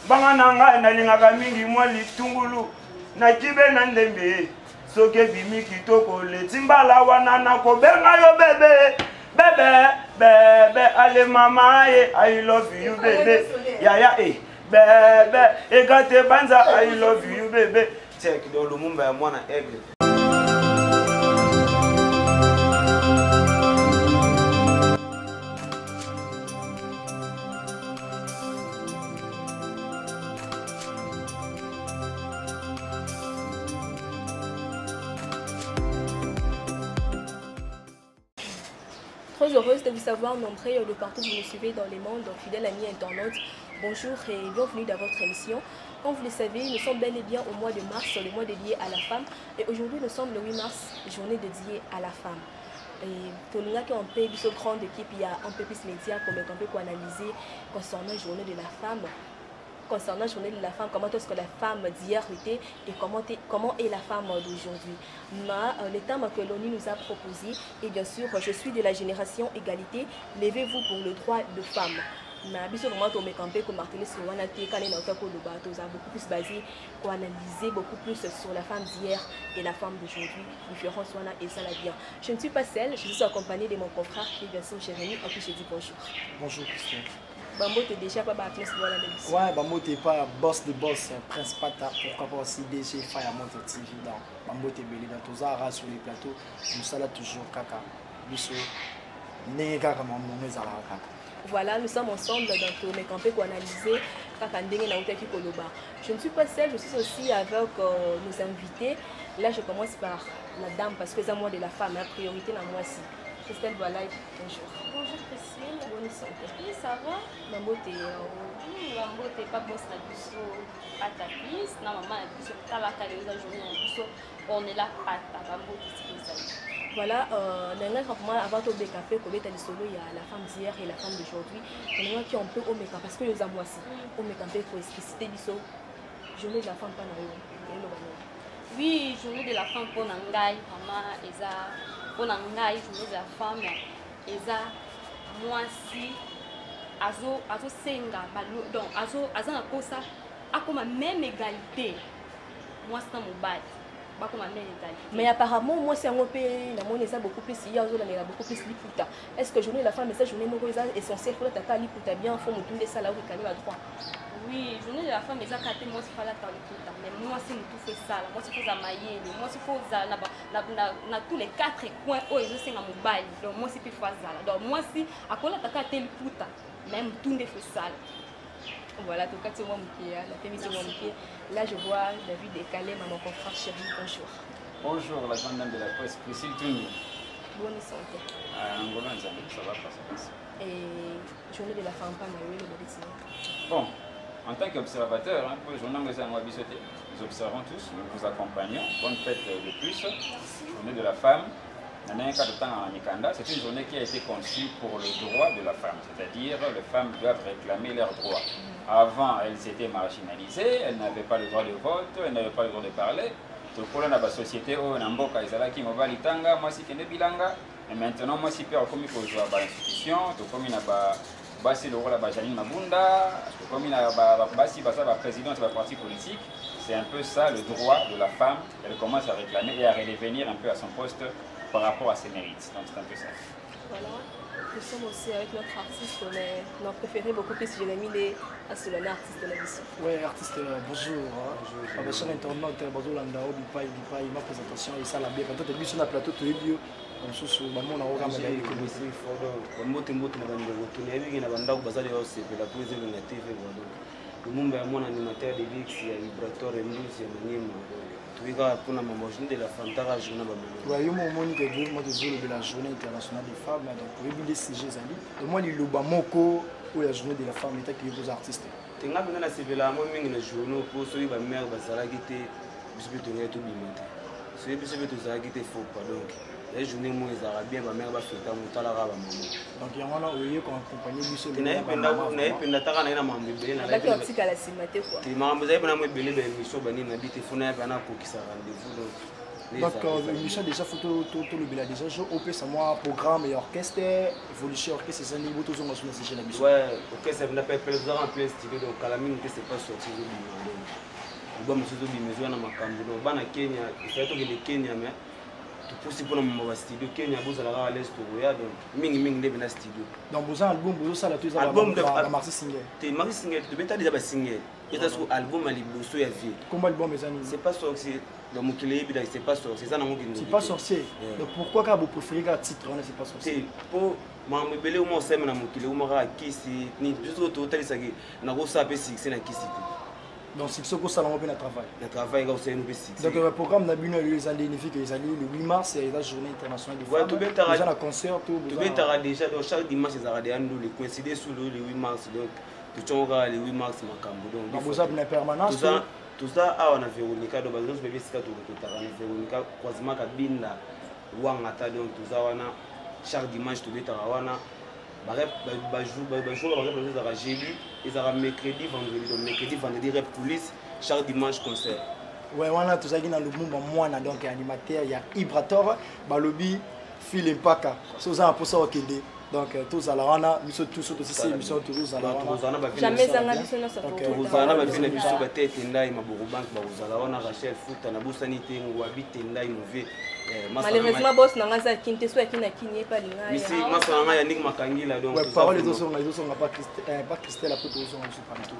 banga nanga nalingaka mingi mwa litungulu na kibe na ndembe soke bimi kitoko letimbala wana nakobenga yo bebe bebe bebe ale mama I love you bebe yaya bebe egate banza I love you bebe check do lumumba ya mwana aigle. Très heureuse de vous avoir nombreux de partout vous nous suivez dans les mondes, fidèles amis internautes. Bonjour et bienvenue dans votre émission. Comme vous le savez, nous sommes bel et bien au mois de mars, le mois dédié à la femme. Et aujourd'hui, nous sommes le 8 mars, journée dédiée à la femme. Et pour nous, qui ont un peu plus grande équipe, il y a un peu plus de médias pour analyser concernant la journée de la femme. Concernant la journée de la femme, comment est-ce que la femme d'hier était et comment est la femme d'aujourd'hui. Le thème que l'ONU nous a proposé, et bien sûr, je suis de la génération égalité, levez-vous pour le droit de femme. Beaucoup plus basé pour analyser beaucoup plus sur la femme d'hier et la femme d'aujourd'hui. Différence et ça la bien. Je ne suis pas seule, je suis accompagnée de mon confrère qui est bien sûr Jérémy, à qui je dis bonjour. Bonjour Christian. Bambo t'es déjà pas battu sur la émission. Ouais, Bambo t'es pas boss de boss, Prince Pata, pourquoi pas aussi DG Firemonte TV dans Bambo t'es belé dans tous les sur les plateaux, nous ça là toujours caca. Biso nega comme mon ezala. Voilà, nous sommes ensemble dans tous mes campés pour analyser caca ndenge na utaki koloba. Je ne suis pas seule, je suis aussi avec nos invités. Là, je commence par la dame parce que c'est moi de la femme, la priorité dans moi aussi. Christelle Boalay, bonjour. Bonjour Christine. Bonne santé. Oui, ça va? Maman, t'es Maman, t'es pas boss na biso à ta piste. Na maman na biso tala kale za journée na biso. On est là pata Maman qui voilà, avant de décapé, il y a la femme d'hier et la femme d'aujourd'hui. Il y a qui ont peu au méca parce que les amours aussi. Au méca pour expliciter biso. Journée de la femme pas na oui, journée de la femme pour Nangai, maman Eza. Pour Nangai, journée de la femme Eza. Moi si azo senga donc azo na kosa akoma même égalité. Moi c'est mon bail. Mais apparemment, moi, c'est un peu, la beaucoup plus, il y a beaucoup plus liputa. Est-ce que journée de la femme, cette journée est essentielle pour la liputa bien, il faut me tourner ça là où il y a droit. Oui, journée de la femme, mais ça, moi, c'est pas la liputa. Mais moi, c'est tout fait ça. Moi, c'est pour mailler. Moi, c'est pour dans tous les 4 coins où ils sont en mobile. Donc, moi, c'est plus facile. Donc, moi, si à quoi la liputa, même tout fait ça. Voilà, tout cas, c'est moi la féministe qui là, je vois David Décalé, mon confrère chéri, bonjour. Bonjour, la grande dame de la presse, Priscille Touni. Bonne santé. Angola, ça va passer. Et journée de la femme, pas mariée, le médecin. Bon, en tant qu'observateur, pour le journal de nous observons tous, nous vous accompagnons. Bonne fête de plus. Journée de la femme. C'est une journée qui a été conçue pour le droit de la femme, c'est-à-dire les femmes doivent réclamer leurs droits. Avant, elles étaient marginalisées, elles n'avaient pas le droit de vote, elles n'avaient pas le droit de parler. Donc, dans la société, moi, et maintenant, moi, si je suis dans l'institution, basi le rôle de Janine Mabunda, comme il a président de la parti politique, c'est un peu ça le droit de la femme. Elle commence à réclamer et à revenir un peu à son poste par rapport à ses mérites. Donc c'est un peu ça. Voilà, nous sommes aussi avec notre artiste, on a préféré beaucoup plus Jérémy les Assolana, artiste de la mission. Oui, artiste, bonjour. Bonjour. Sur l'internaute, bonjour Landao, Bipai, ma présentation et ça la bien. Quand tu es sur le plateau, tu es bio. Mosusu bamona okamela ikolisi fodo bamote mbote na bandeko tunayebiki na bandako bazali osepela po ezelo na TV bodo lumumba ya mwana animateur de Vix ya vibratoire news ya Maniema tuika pona mamojine de la fantara journée babelo ouais yo momoni que vraiment désolé de la journée internationale des femmes donc pour éviter ces jeux et moi liloba moko ou la journée de la femme était que les artistes tenga bina na sepela mo mingi na journée po so ba mère bazalaki te biso to ngeto bimata so biso to zalaki te faux pas donc les journées moins arabien ma mère va faire ta mutala raba maman donc il y a un oyo ko accompagner biso na penda taka na mambe bele na la optique à la cimate quoi ti mambe zai bana mo bele be miso bani na bite funa ya bana ko kisa rendez-vous donc Donc, l'émission déjà, photo, tout le bien déjà, je opère ça moi, programme et orchestre, évolution orchestre, c'est un niveau, tout le monde sur la mission. Ouais, orchestre, ça n'a pas été en plein style, donc à la mine, c'est pas sorti. L'album, c'est tout bien, mais on a ma caméra. Donc, on a Kenya, il faut que le Kenya, mais tout possible pour mon studio. Kenya, vous allez à l'est pour donc, ming, les bien studio. Donc, vous avez un album, vous avez tout ça, album de Marcy Singer. Tu es Marcy Singer, tu peux déjà single. Et ça, c'est album à l'ibloso, il y a vie. Comment album est-ce? C'est pas sorcier. Donc, mon clé, c'est pas sorcier. C'est ça, non, c'est pas sorcier. Donc, pourquoi quand vous préférez un titre, c'est pas sorcier? Pour me belé au moins, c'est mon clé, au moins, qui c'est ni juste au total, c'est que n'a pas ça, c'est na qui c'est. Donc, c'est ce que ça l'envoie bien à travail. Le travail, c'est une petite. Donc, le programme n'a bien les années les années le 8 mars, c'est la journée internationale des femmes. Ouais, tu as un concert, tout. Tu as déjà donc chaque dimanche, ils ont les coïncider sous le 8 mars, donc. Tu as le 8 mars, donc vous avez une permanence. Tout ça, on a Véronica, donc nous bébé c'est tout Véronica, quasiment Kabinda, Wangata, donc tout ça, on a chaque dimanche, tu as wana. Ils ont mercredi, vendredi, donc mercredi, vendredi, rep police, chaque dimanche concert. Ouais, on a tout ça qui dans le monde, moi, donc animateur, il y a Ibrator, Balobi, Phil Impaka, c'est ça pour ça qu'il dit. Donc, tous à la rana, nous sommes tous aussi, nous sommes tous à la rana. Jamais ça n'a pas de sens. Vous en avez vu, nous sommes tête Tendai, ma Bourbank, vous allez on a Rachel Foot, on a Boussanité, ou habite Tendai, mauvais. Malheureusement, boss n'a pas ça qui ne soit qui n'a qui n'est pas l'ingénieur. Mais si, moi, ça n'a Yannick Makangi là donc. Parole les autres sont pas Christelle à côté aux autres partout.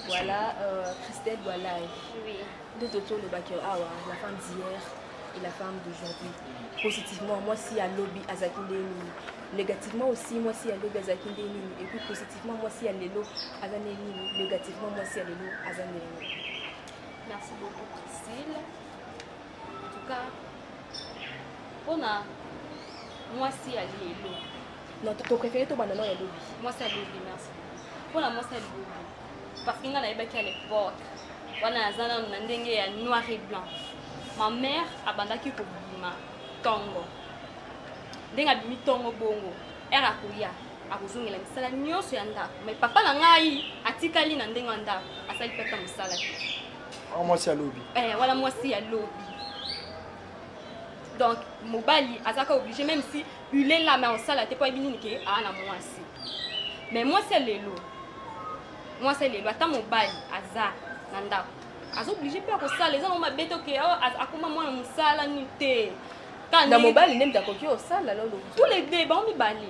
Voilà, Christelle, voilà. Oui. Deux autour le backer, la femme d'hier et la femme d'aujourd'hui. Positivement, moi si à lobby à Zakindeni. Négativement aussi, moi si à lobby à Zakindeni. Et puis positivement, moi si à l'élo à Zaneni. Négativement, moi si à l'élo à Zaneni. Merci beaucoup, Priscille. En tout cas, on a moi si à l'élo. Non, ton préféré, ton banana est lobby. Moi c'est à lobby, merci. Pour la moi c'est à lobby. Parce qu'il y a à l'époque, on a un noir et blanc. Ma mère a bandaki ko bima tongo. Ndenga bimi tongo bongo. Era kuya akuzungela misala nyoso ya ndako. Mais papa na ngai atikali na ndenga ndako. Asali peka misala. Moi c'est à lobby. Voilà moi si à lobby. Donc mobali azaka obligé même si il est là mais en salle t'es pas bini ke na moi si. Mais moi c'est lelo. Moi c'est lelo ata mobali aza na ndako. Azo obligé pas ko sala les gens on m'a bête que akoma moi na musala ni te. Na mobali nem ta kokio sala lolo. Tous les deux ba on mi bali.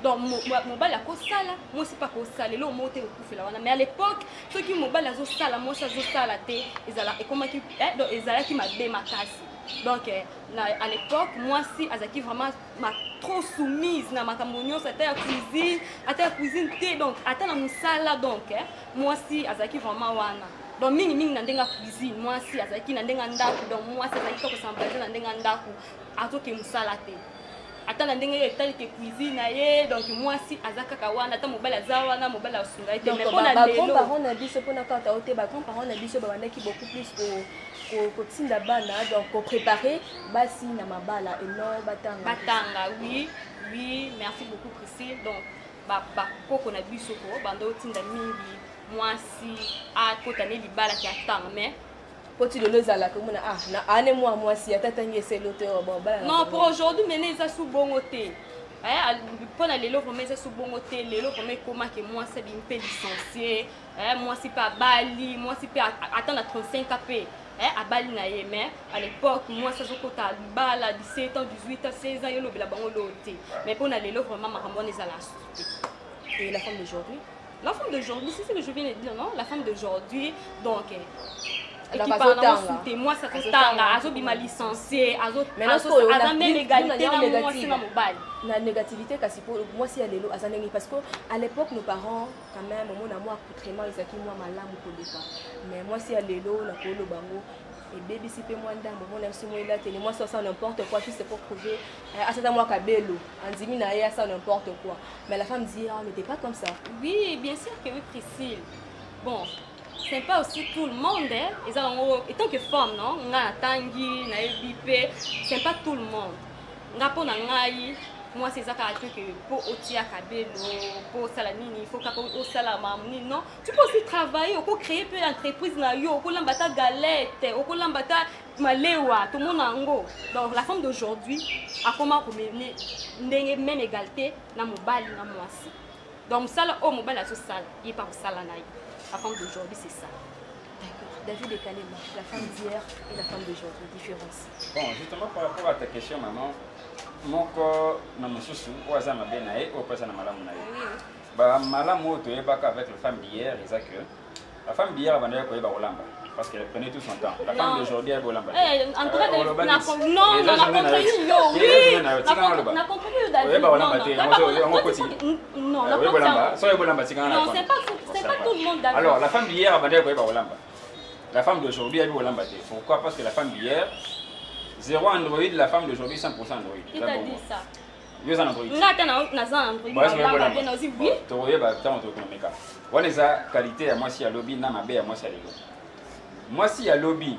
Donc mobali ako sala, moi c'est pas ko sala le monter au coup là mais à l'époque ceux qui mobali azo sala moi ça zo sala te ezala et comment qui donc ezala qui m'a démakasi. Donc à l'époque moi si azaki vraiment m'a trop soumise na makamonio c'était la cuisine te donc ata na musala donc moi si azaki vraiment wana. Donc mingi na ndenga cuisine moi si azaki na ndenga ndaku donc moi si azaki ko s'emballer na ndenga ndaku azoke musala te ata na ndenga etali ke cuisine na ye donc moi si azaka kawana ata mobala zawana mobala asunga te mais pona lelo grand parents na biso pona kata ote ba grand parents na biso ba bandaki beaucoup plus ko tinda bana donc ko préparer basi na mabala énorme batanga oui merci beaucoup Priscille donc ba koko na biso ko bando tinda mingi moi si a kotane libala ki atanga mais Poti de l'ozala comme on a na ane moi si atatangi c'est l'auteur bon bah non pour aujourd'hui mener ça sous bon côté pour la lelo pour mettre ça sous bon côté lelo pour mettre comment que moi c'est bien peu licencié moi si pas Bali moi si pas attendre à 35 kp à Bali na mais à l'époque moi ça je kota bala 17 ans 18 ans 16 ans yo lobela bango loté mais pour la lelo vraiment marambone ezala et la femme d'aujourd'hui c'est ce que je viens de dire non la femme d'aujourd'hui donc la moi ça tanga azo bima licencié azo la même égalité na moi c'est na mobile la négativité kasi pour moi si alelo azanengi parce que à l'époque nos parents quand même mon amour accoutrement ils aki moi malamu koleka mais moi si alelo na kolo bango et baby si pe moi ndambo mon si moi là télé moi ça n'importe quoi juste pour prouver à cette moi kabelo andimi na ya ça n'importe quoi mais la femme dit mais t'es pas comme ça oui bien sûr que oui Priscille bon c'est pas aussi tout le monde ils ont et tant que femme non nga tangi na bipé c'est pas tout le monde nga pona ngai moi c'est ça qui que pour otia kabelo pour salanini il faut qu'au salamamni non tu peux aussi travailler pour créer une entreprise na yo pour lambata galette pour lambata malewa tout le monde ango donc la femme d'aujourd'hui a comment mener même égalité na mobile na mwasi donc ça là au mobile à tout ça il pas ça là la femme d'aujourd'hui c'est ça. David et Kalema, la femme d'hier et la femme d'aujourd'hui, différence. Bon, justement par rapport à ta question, maman, mon corps, non, monsieur, ou à ma benaï, ou pas à ma malam naï. Bah, malam ou tu es pas avec la femme d'hier, et ça que la femme d'hier va d'ailleurs au Olamba, parce qu'elle prenait tout son temps. La femme d'aujourd'hui elle est au Olamba. En tout cas, non, on a compris oui, on a compris David. Non, c'est pas tout le monde David. Alors, la femme d'hier va d'ailleurs au Olamba. La femme d'aujourd'hui, elle est au Lambaté. Pourquoi? Parce que la femme d'hier, 0 Android, la femme d'aujourd'hui, 100% Android. Qui t'a dit ça? Yo za Android. On est à qualité à moi si à lobby, na mabe à moi si à lelo. Moi si à lobby,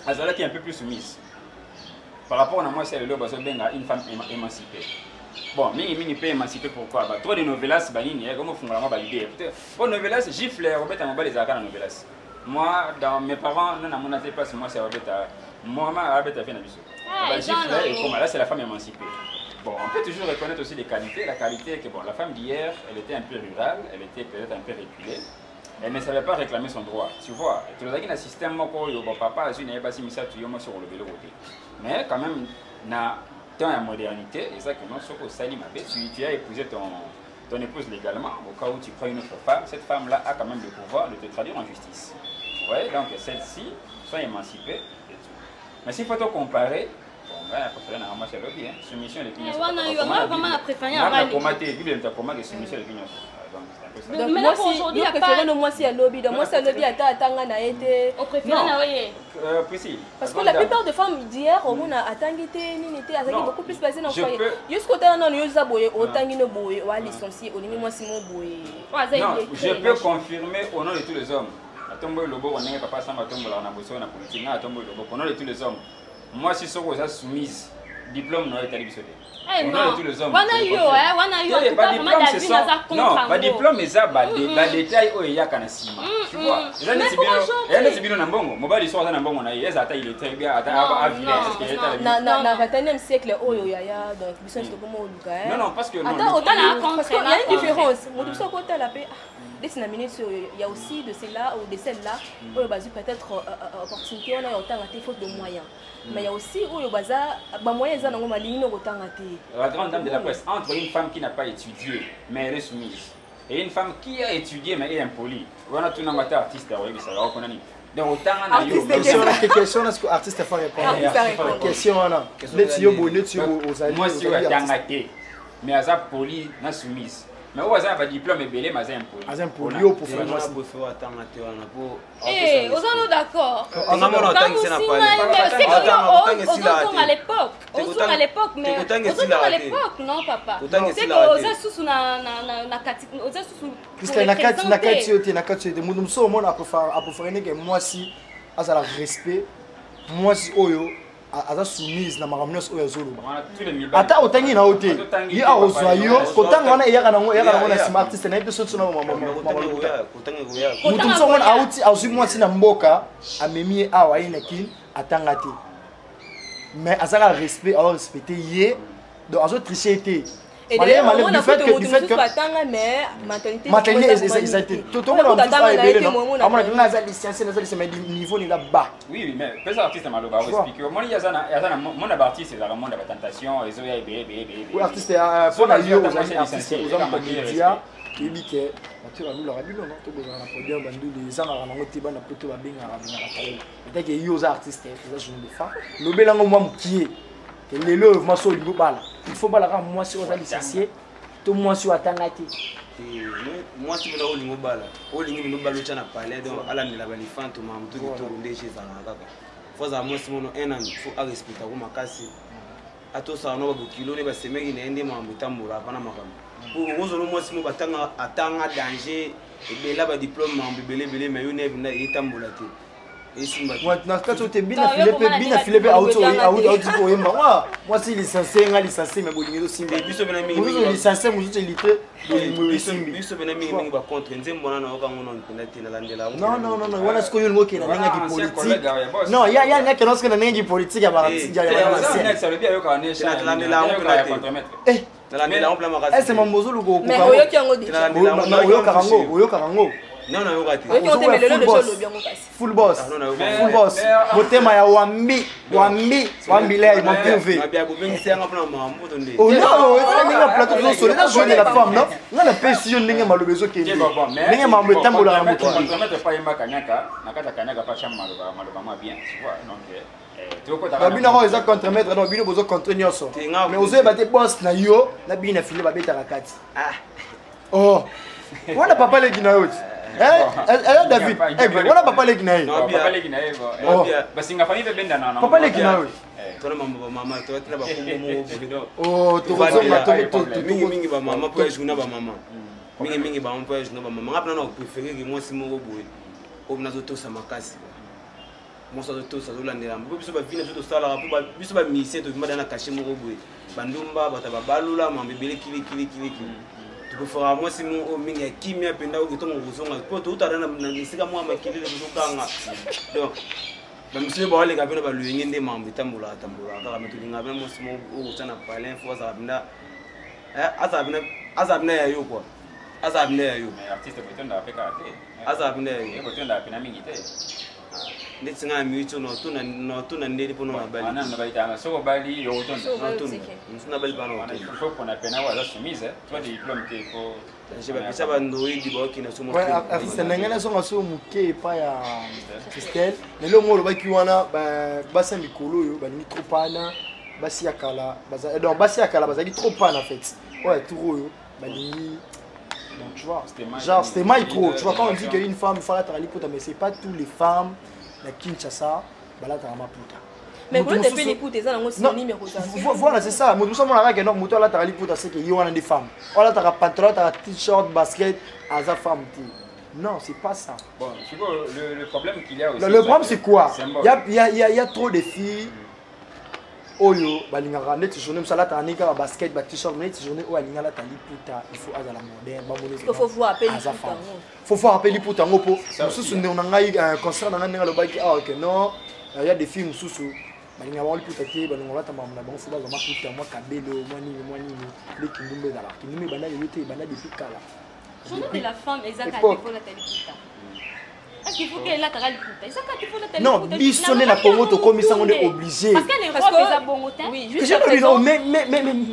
Azala qui est un peu plus soumise. Par rapport à moi si à lelo, bazo benga une femme émancipée. Bon, mini peut émancipée pourquoi? Bah trop de novelas banini, comment font vraiment valider. Pour novelas, gifle, Robert Amaba les arcanes novelas. Moi, dans mes parents, non, mon place, moi, c'est Robert. Moi, Robert a fait un bisou. Là, c'est la femme émancipée. Bon, on peut toujours reconnaître aussi des qualités. La qualité est que bon, la femme d'hier, elle était un peu rurale, elle était peut-être un peu reculée. Elle ne savait pas réclamer son droit. Tu vois, tu as dit un système, papa, je n'ai pas si mis ça, tu es sur le vélo. Mais quand même, dans la modernité, exactement, ce que Salim avait, tu as épousé ton épouse légalement, au cas où tu prends une autre femme, cette femme-là a quand même le pouvoir de te traduire en justice. Ouais, donc celle-ci soit émancipée et tout. Mais s'il faut te comparer, bon, ben, la préférence à Ramasse Lobby, soumission les pignons. Vraiment la préférence à Ramasse. Soumission les pignons. Donc moi si je préfère no moi si à lobby donc moi c'est lobby atanga na été au préféré na oye précis parce que la plupart de femmes d'hier au monde atangité ni n'était azaki beaucoup plus passé dans foyer jusqu'au temps non yo za boye otangi no boye wa licencié olimi moi si mo boye non je peux confirmer au nom de tous les hommes atombo lobo on n'est pas sans atombo la na boso na politique na atombo lobo au nom de tous les hommes moi si soko za soumise diplôme no est alibisoté. Non, tous les hommes. Non, pas diplôme, mais ça, détail où il y a qu'un ciment. Tu vois, les Sibino Nambongo, mobile soit un bon, il est très bien à dans le 21e siècle, oh, il y a donc, non, non, parce que. Parce qu'il y a une différence. Il y a aussi de celles-là ou de celles-là où il y a peut-être opportunité, on a autant de faute de moyens. Mais il y a aussi où il y a moyens la grande dame de la presse, entre une femme qui n'a pas étudié, mais elle est soumise, et une femme qui a étudié, mais elle est impolie. On a tout un matin artiste, donc autant on a question est-ce que l'artiste faut répondre question là moi si on a été mais à ça poli na soumise. Mais où a un diplôme belé mais un poli pour faire moi pour faire attendre pour eh aux gens d'accord on a mon temps c'est n'a pas à l'époque à l'époque mais à l'époque non papa c'est que aux sous na aux sous Christelle na kati de mundo so mona pour faire que moi si azala respect moi si oyo aza soumise na makamnyos oyo zolo ata otangi na ote yi a ozoyo kotanga wana eyaka nango na smart artiste na epe sotu na mutu so mona auti azui mwasi na mboka amemi awa ina kin atanga te mais azala respect a respecter ye donc azo tricher te. Et d'ailleurs, on a fait du fait que mais maternité ils étaient tout le monde a licencié mais niveau ni là-bas. Oui mais les artistes maloba expliquer moi il y a mon artiste c'est vraiment la tentation et zoya oui artiste pour la yo artiste aux hommes média qui dit que tu vas nous la radio non to besoin na podium bandu les gens na nango tiba na poto ba benga peut-être que yo artiste ça je ne le fais le belango moi mukie les lèvres moi sur le bal il faut pas la rendre moi sur licencié tout moi sur atangati moi si vous avez bala au lingi no balo tana palais donc ala ni la balifante ma mtu to ndeshe za kaka faut za moi si mono un an faut respecter ko makasi ato sa no ba kilo ne ba semeki ne ende mambo tambula hapana makambo pour ozo no moi si mo batanga danger et be la ba diplôme mambo belé mais yo ne bina itambula te na kati ote bina file pe auti koyemba moi si licencié nga licencié mais bolingi ezosimba mosusu licencié mosusu elite bolingo esimbi biso pena mingi bacontre nzembo wana nayokango nano mpena te nalandela non wana sikoyo olingo okenda ndengaki politique non ya ngaki nasoki na ndengaki politique ya ese mambozo oyokaka ngo full boss motema ya wambi lei mopive oninga plateau tozosole eza joie de la femme non nga na pesi yo ndenge maloba ezokende ndenge mambo etambolaka na mokili babinako eza contre-maître non bino bozo contre nyonso mais ozoyeba te boss na yo na bino na file babetaka kati wana papa leki na yo ti David, wana papa leki na ye papa leki na yo tona mama tona bakombo mingi bamama po ejuna bamama mingi bamama po ejuna bamama ngapena na préférer que moi si moko boye onazotosa makasi moso azotosa azolandela mpo biso bavina biso tosalaka mpo biso bamisien tokimada na kashe moko boye bandumba bato babalula mambo ebele kilikili tokofaka mwasi mingi ya kimia mpenza oyo ntongo kozonga mpo toutana na esika mwa makilile tozokanga donc bamisio bawaleka mpena baluyenge nde mambo etambolaka kaka me tolinga pena mwasi oyo kosa na palin fo azala pena azala pena ya yo kua azala pena ya yo azala pena ya yo nde tinga na miuti notuna ndeli mpo nabali bapesa bandoidi baokina soartiste ndenge nazonga so moke epai ya Christelle lelo mo olobaki wana basi ya mikolo oyo balingi trop pana basi ya kala donc basi ya kala bazalaki trop pana en fait oyo ya tour oyo balingi donc tu vois genre c'était mal trop tu vois quand on dit qu'une femme il faut la travailler pour mais c'est pas tous les femmes na Kinshasa balataka maputa mais pour te payer les poutes ça nango synonyme voilà c'est ça moto so mona ka non moto alataka liputa c'est que yo wana des femmes alataka pantalon alataka t-shirt basket aza femme ti non c'est pas ça bon le problème qu'il y a aussi le problème c'est quoi il y a trop de filles oyo balingaka neti journée mosala alataka ndenge kaka basket ba t-shirt neti journée oyo alinga alata liputa il faut azala moderne faut voir appel faut voir appel liputa ngo po mosusu ndenge na ngai concert na ngai ndenge alobaki ok non il y a des filles mosusu balinga bango liputa te balinga balata mambo na bango fo bazwa maputa mwa kabelo mwa nini le kindumba ezalaka kindumba ebanda lelo te ebanda depuis kala journée de la femme ezaka te mpo lata liputa est-ce qu'il faut qu'elle lata liputa ezaka te mpo lata liputa non biso nde na Congo tokomisa ngo nde obligé parce que les robes eza bongo te oui juste présent mais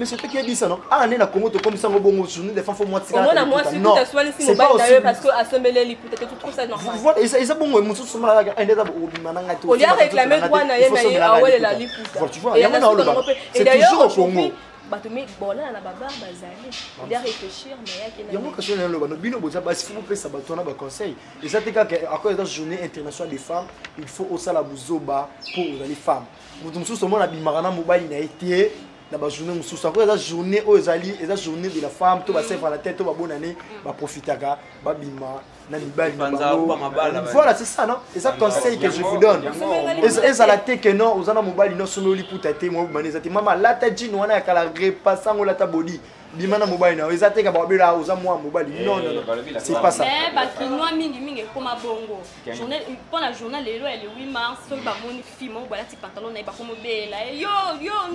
c'est toi qui a dit ça non ah nde na Congo tokomisa ngo bongo journée des femmes faut moi tika na moi si tout aswali si mobile na yo parce que assemblée liputa tu trouves ça normal voilà eza bongo mususu mala ka ndeza obima nanga to on lui a réclamé droit na ye na ye awele la liputa tu vois yango na oloba c'est toujours au Congo bato mais bon là na babar bazali il doit réfléchir mais yake na yango kasi na loba no bino boza basi faut pesa bato na ba conseil et ça te ka encore dans journée internationale des femmes il faut osala buzoba pour les femmes mutu mususu mona bimaka na mobali na été na ba journée mususu encore eza journée o ezali eza journée de la femme to ba se fa la tête to ba bonane ba profitaka ba bima na mibali voilà c'est ça non et ça conseil que je vous donne et ça la tête que non aux ana mobali non sono liputa te mo baneza te mama lata jean wana ya kala repassango lata body bimana mobali na eza te ka ba bela oza moi mobali non c'est pas ça mais ba kinwa mingi koma bongo journée pour la journée lelo le 8 mars so ba moni film mo balati pantalon na ba komo bela yo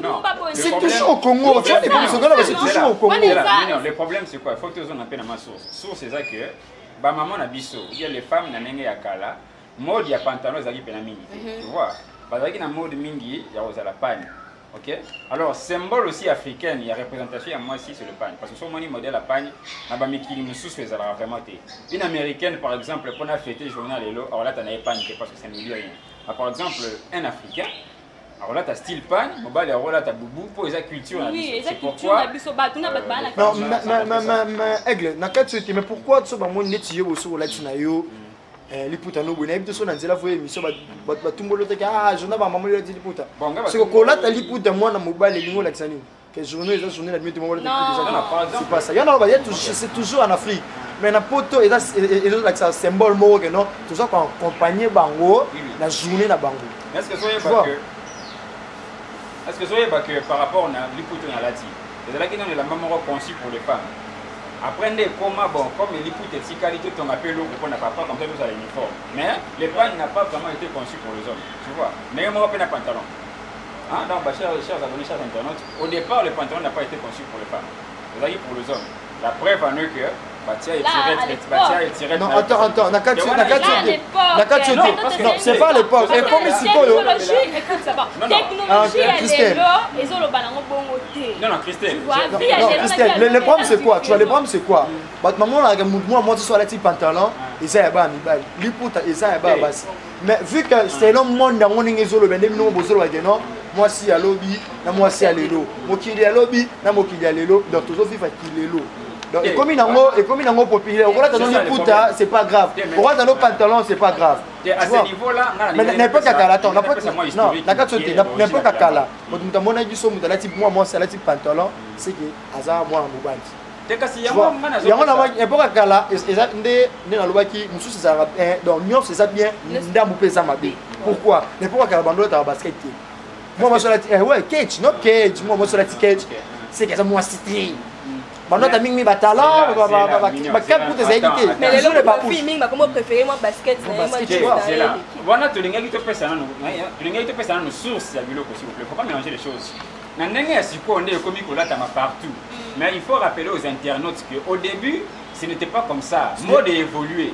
non pas bon c'est toujours au Congo tu vois les secondes c'est toujours au Congo le problème c'est quoi il faut que tu en appelles à ma source c'est ça que ba maman na biso il y a les femmes na ndenge ya kala mode ya pantalon ezaki pena mingi tu vois bazaki na mode mingi ya ozala pani ok alors symbole aussi africaine il y a représentation ya moi aussi sur le pani parce que sur moni modèle à pani na ba mikili mususu ezala vraiment te une américaine par exemple pour na fêter journal lelo alors là tu n'as pas parce que ça ne dit rien par exemple un africain alors là, tu as style pan, alors là, tu as boubou pour les cultures. Oui, c'est pourquoi. Non, mais aigle, mais pourquoi tu as mon net sur la Tinayo, les putanos, vous n'avez pas de la voie émission, tout le monde ah, je n'ai pas maman dit puta. C'est que là, tu as les putas, moi, dans mobile, les lignes, l'accent. Que journée, la journée, la nuit, c'est pas ça. C'est toujours en Afrique. mais na poto eza eza symbole moko que non tout ça pour accompagner bango la journée na bango. Est-ce que soyez pas que par rapport à l'Iputa na lati c'est là qui donne la maman conçue pour les femmes. Après comment bon comme l'Iputa est si qualité ton appel au pour n'a pas comme ça nous à l'uniforme. Mais les pannes n'a pas vraiment été conçu pour les hommes, tu vois. Mais moi pas un pantalon. Hein, donc chers abonnés, chers internautes, au départ le pantalon n'a pas été conçu pour les femmes. C'est pour les hommes. La preuve en est que Batia est tiré. Non, attends, non, c'est pas à l'époque. Et comme ici, technologie, écoute ça va. Technologie, elle est là, et ça le ballon bon côté. Non, Christelle. Non, Christelle, le problème c'est quoi? Tu vois, le problème c'est quoi? Maman, moi, tu sois là, petit pantalon, et ça, il y a un Liputa, et ça, il y a un mais vu que c'est l'homme monde dans mon ingézo, le nous besoin de non, moi si à lobby, moi si à l'élo, moi qui est à lobby, moi qui est à l'élo, donc tous les filles qui l'élo. Donc et comme il y a un populaire, on va dans le Liputa, c'est pas grave. On va dans le pantalon, c'est pas grave. À ce niveau-là, mais n'importe quel attends, n'importe non, n'importe quel cas. Mon avis sur moi c'est la type pantalon, c'est que hasard moi en mobile. Il y a un kala eza nde na lobaki mususu za donc nyonso c'est ça bien ndamu pesa mabe. Pourquoi? Mais pourquoi kala bando ta basket? Moi sur la ouais cage, no cage, moi sur la cage. C'est que ça moi cité. Bando ta mingi ba talent ba cap pour tes éditer. Mais les autres pas filming ba comment préférer moi basket c'est là. Voilà to linga to pesa na no. To linga to pesa na no source ya biloko s'il vous plaît. Faut pas mélanger les choses. Na ndenge ya siko ndé komi kolata ma partout. Mais il faut rappeler aux internautes qu'au début, ce n'était pas comme ça. Le mode est évolué.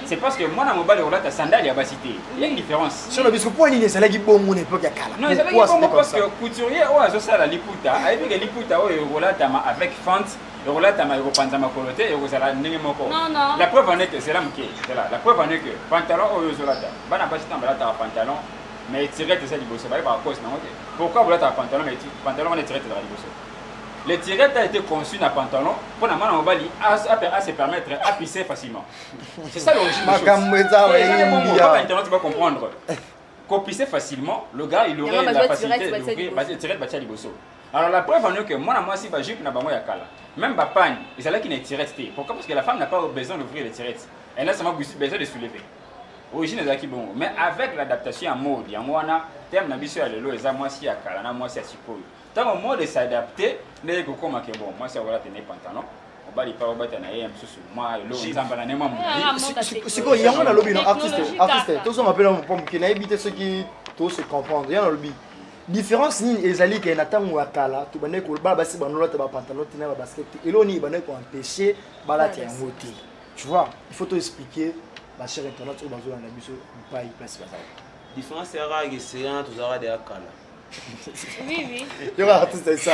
C'est parce que moi, dans mon bal, je sandal et basité. Il y a une différence. Sur le biscuit, pourquoi il est allé pour mon époque à Kala? Non, c'est parce que couturier, ça la liputa. Avec les liputa, avec fente, le relate à ma pantalon coloté et vous allez n'importe quoi. Non. La preuve en est que c'est là que la preuve en est que pantalon au Yozolata. Bana basité en pantalon. Mais tirette c'est du bosso, pas cause non. Pourquoi vous avez un pantalon mais pantalon on est tirette de la bosso. Les tirettes a été conçu dans pantalon pour la main en bali à se permettre à pisser facilement. C'est ça l'origine de choses. Maintenant tu vas comprendre. Qu'on pisser facilement, le gars il aurait la facilité d'ouvrir tirette batia du bosso. Alors la preuve en est que moi si ba jupe na ba moi yakala. Même ba pagne, ils allaient qui n'est tirette. Pourquoi? Parce que la femme n'a pas besoin d'ouvrir les tirettes. Elle a seulement besoin de soulever. Origine ezaki bon mais avec l'adaptation à mode il y a moi na thème na biso ya lelo eza moi si akala na moi si asikoyo tant au mode s'adapter ne ko koma ke bon moi si voilà tenir pantalon on va li pas obata na yem susu moi lo nzamba na nema mudi siko yango na lobby non artiste tous on appelle un pomme qui na éviter ceux qui tous se comprendre yango na lobby différence ni ezali ke na tango akala to bane ko ba basi banola ta ba pantalon tina ba basket eloni bane ko empêcher bala ti yango ti tu vois il faut te expliquer. La chère internet sur bazo na biso pas y place pas. Différence c'est rare que c'est un tous arrêt de akala. Oui. Il y aura tout ça.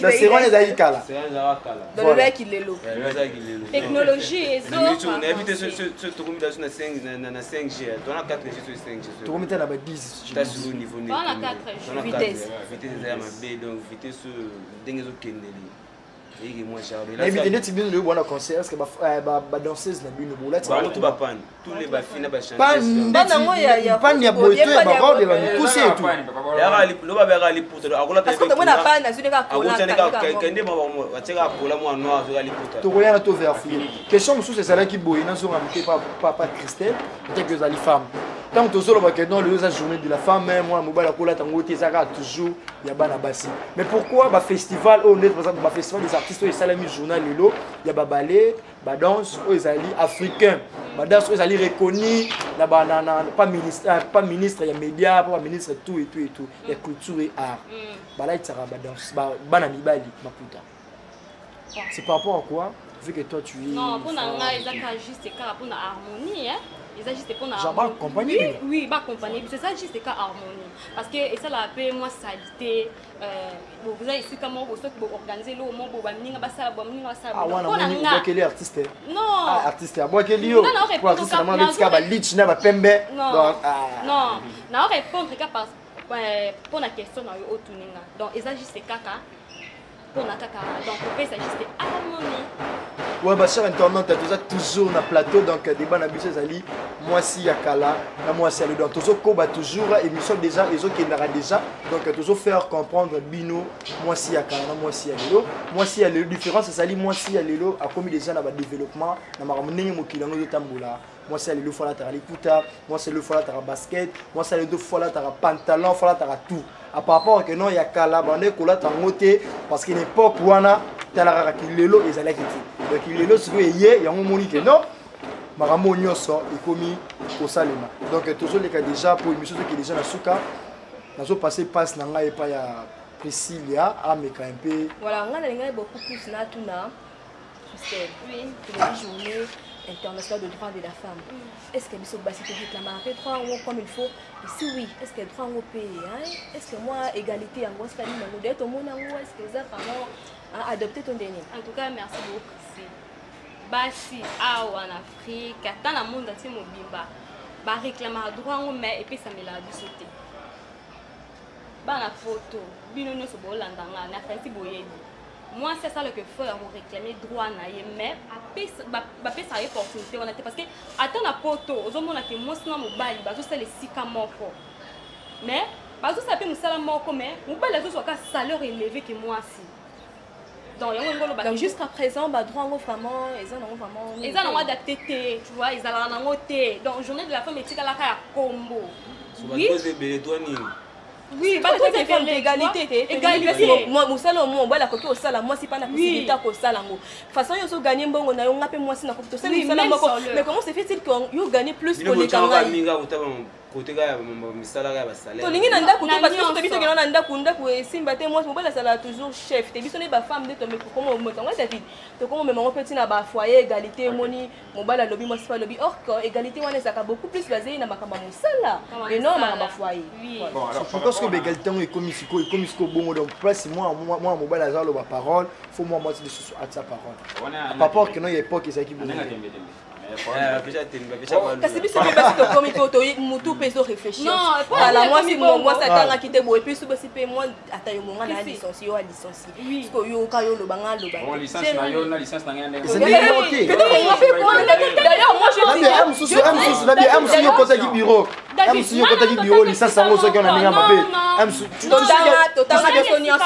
La séron est à Ikala. C'est un akala. Dans le mec il est lourd. Technologie et ça. On a évité ce documentation na 5G. Dans la 4G sur 5G. Documentation na 10. Tu as sur le niveau. Dans la 4G vitesse. Vitesse à ma B donc vitesse dengezo kendeli. Et moi j'ai la vidéo tu bien le bon concert parce que ba danseuse na bino bola tu vas tout ba pan tous les ba fina ba chanter pan ya boito ba ba ba pousser tout ya lo ba ba li puto akola parce que moi na pan na zune ka kola kende ba ba tsheka kola mo no azo li puto to koya na to vers fille question mususu c'est là qui boy na zo ramité pas Christelle peut-être que les femmes tant que solo ba que dans le journée de la femme même moi mobile akola tango te ça toujours ya bana basi mais pourquoi ba festival on est par exemple ba festival des artistes et salami journal lelo ya ba ballet ba danse aux ali africain ba danse aux ali reconnu la banana pas ministre ya média pas ministre tout ya culture et art ba là tsara ba danse bana mibali maputa c'est par rapport à quoi vu que toi tu es non pour na nga ezaka juste car pour na harmonie hein. Ils agissent pour la harmonie. Oui, pas compagnie. C'est ça juste cas harmonie. Parce que et ça la paix moi salité vous avez ici comment vous organiser le moment pour venir ba ça ah on a quel artiste non artiste à quel yo pour artiste na avec ska ba lich na ba pembe donc non na répondre car parce pour la question na yo otuninga donc ils agissent kaka mpona kaka donc kopesa juste harmonie. Ouais, bah, cher internaute, toujours na plateau, donc débat na biso ezali mwasi ya kala na mwasi ya lelo. Donc toujours koba toujours émission déjà ezo kendara déjà. Donc toujours faire comprendre bino mwasi ya kala na mwasi ya lelo. Mwasi ya lelo différence ezali mwasi ya lelo a commis déjà na ba développement na makambo ndenge mokili ngo yotambola. Mwasi ya lelo fala tara liputa, mwasi ya lelo fala tara basket, mwasi ya lelo fala tara pantalon, fala tara tout. À par rapport que non ya kala bande kola tangote parce qu'une époque wana talara kilelo ezalaki ti. Donc il est là, il y a un monique non, maramon nyonso ekomi kosalema. Donc toujours les cas déjà pour émission qui déjà na suka, nazo passer passe nanga et pas ya Priscilla a me un peu. Voilà, on a beaucoup plus là tout là. C'est oui, la journée internationale de droits de la femme. Est-ce que Bissot Bassi réclame un droit comme il faut? Et si oui, est-ce que le droit au pays? Est-ce que moi égalité en gros c'est pas au monde est-ce que ça vraiment adopter ton dernier? En tout cas, merci beaucoup. Basi en Afrique, dans le monde entier mobimba, ba réclamer droit au mais et puis ça me l'a dit sauter. Ba na photo, bino no so bolanda na fanti boyedi. Moi c'est ça le que faut pour réclamer droit na ye mais ba pesa opportunité on a parce que attends na photo, ozomona que moi sina mobali ba zo sala sika moko. Mais ba zo sape musala moko mais mobali zo so ka salaire élevé que moi si. Donc jusqu'à présent, bah droit en vraiment, ils en ont vraiment. Ils en ont adapté, tu vois, ils en ont ôté. Donc journée de la femme est à la combo. Oui. Oui, pas tout est fait égalité. Égalité. Moi, Moussala, moi, la coquille au sala, moi, c'est pas la possibilité au sala. De toute façon, ils ont gagné bon, on a un peu moins si on a coupé ça. Mais comment se fait-il qu'ils gagnent plus que les Kangaïs? Tolingi nanda kuto parce que tu biso kena nanda kunda ku simba te moi mobala sala toujours chef te biso ne ba femme de tomber pour comment moto moi David to comment même petit na ba foyer égalité moni mobala lobby moi c'est pas lobby or que égalité wana ça beaucoup plus basé na makamba musala et non makamba foyer. Bon alors pourquoi est-ce que égalité est comme ici bon donc place moi mobala za lo ba parole faut moi de à sa parole. Par rapport que non il y a époque ça qui bon. Kasi biso pe basi to komi pe to mutu pe so réfléchir. Non, la moi si moi ça tanga kité bo et puis so basi pe moi ata yo monga na licencié à licencié. Parce que yo ka yo lo banga lo banga. Bon licence na yo na licence na ngende. C'est OK. D'ailleurs moi je dis am sous yo kota ki bureau. Am sous yo kota ki bureau licence sango so ki on a ninga mabe. Am sous tu tanga de sonia ça.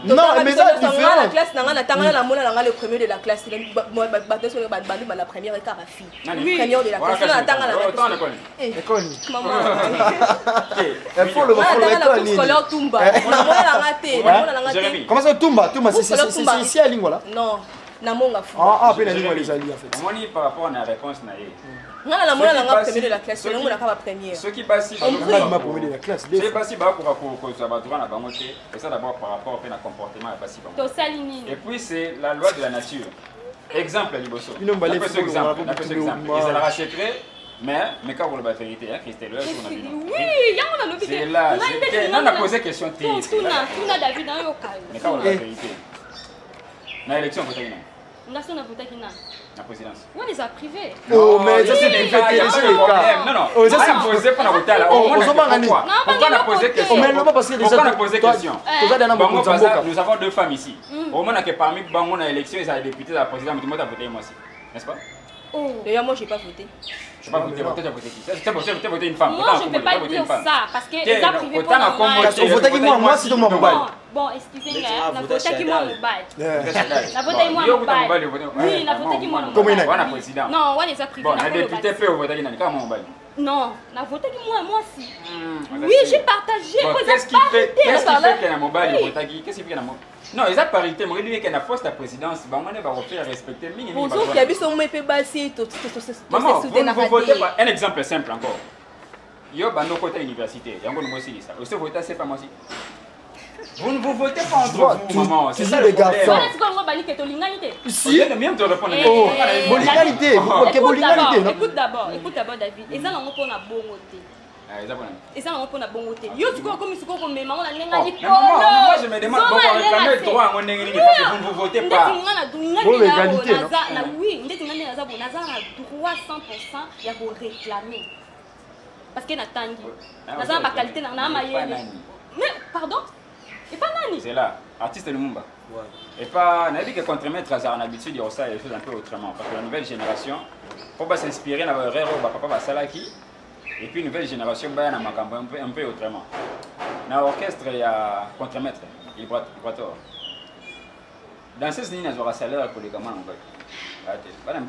Non, mais ça différent. La classe na tanga la mona la le premier de la classe moi ba te so ba la première et fille. Première de la classe na tanga la école. Maman. Il faut le scolaire Tumba. On a la raté, la raté. Comment ça Tumba c'est ici à Lingwala. Non, na monga fou. Ah pe na Lingwala les alliés en fait. Moi ni par rapport à la réponse na ye. Ngala la mona la première de la classe, on a pas première. Ce qui passe on ma première de la classe. C'est pas si bas pour ça va droit na bango te. Et ça d'abord par rapport au comportement pas si bango. To salinine. Et puis c'est la loi de la nature. Exemple à Liboso. Il n'a exemple. Ils allaient racheter, mais quand on la vérité, hein, Christelle, oui, il y a un c'est là. On a posé question. Tout na David dans le cas. Mais quand on la vérité, dans l'élection, vous avez nation n'a voté qui n'a. La présidence. On les a privés. Oh, mais ça c'est des cas. Non, non. Ça c'est posé pour la voter là. On a posé question. Mais non pas parce que déjà on a posé question. Nous avons deux femmes ici. Au moins que parmi Bango dans l'élection, ils ont député la présidence, tout le monde a voté moi aussi. N'est-ce pas? D'ailleurs moi j'ai pas voté. Je n'ai pas voté, tu as voté qui? Tu as voté une femme. Moi je ne peux pas dire ça parce que les a privés pour moi si moi mobile. Bon, excusez-moi, la voté qui moi mobile. La voté moi mobile. Oui, la voté qui moi mobile. Comment il est président? Non, on les a privés. Bon, la députée peut voter qui n'a mobile. Non, la voté qui moi aussi. Oui, j'ai partagé. Qu'est-ce qui fait qu'il y a un mobile? Qu'est-ce qui fait qu'il y a un mobile? Non, ils ont parité. Moi, je dis qu'il y a un poste à présidence. On va refaire respecter. Bonjour, il y a eu son mépé basé. Maman, vous votez par un exemple simple encore. Il y a un côté université. Il y a un côté aussi ça. Vous votez, c'est pas moi aussi. Vous ne vous votez pas entre vous, maman. C'est ça le problème. Si. Même te répondre. Écoute d'abord, David. Et ça, on a bon côté. Et ça, on a bon côté. Yo, tu comme si on met maman la nenga moi, je me demande pourquoi réclamer le droit à mon nenga parce que vous ne vous votez pas. Pour l'égalité, non? Oui, on a droit 100% ya pour réclamer. Parce que natangi. Naza pas qualité na mayele. Mais pardon? Et pas nani? C'est là, artiste Lumumba. Et pas, on a dit que contre-maître, ça a l'habitude de faire les choses un peu autrement. Parce que la nouvelle génération, il faut s'inspirer dans le rêve, papa Salaki. Et puis, nouvelle génération, il y a un peu autrement. Dans l'orchestre, il y a contre-maître, il y a dans ces lignes, il y a un salaire pour les gamins. Pas dans le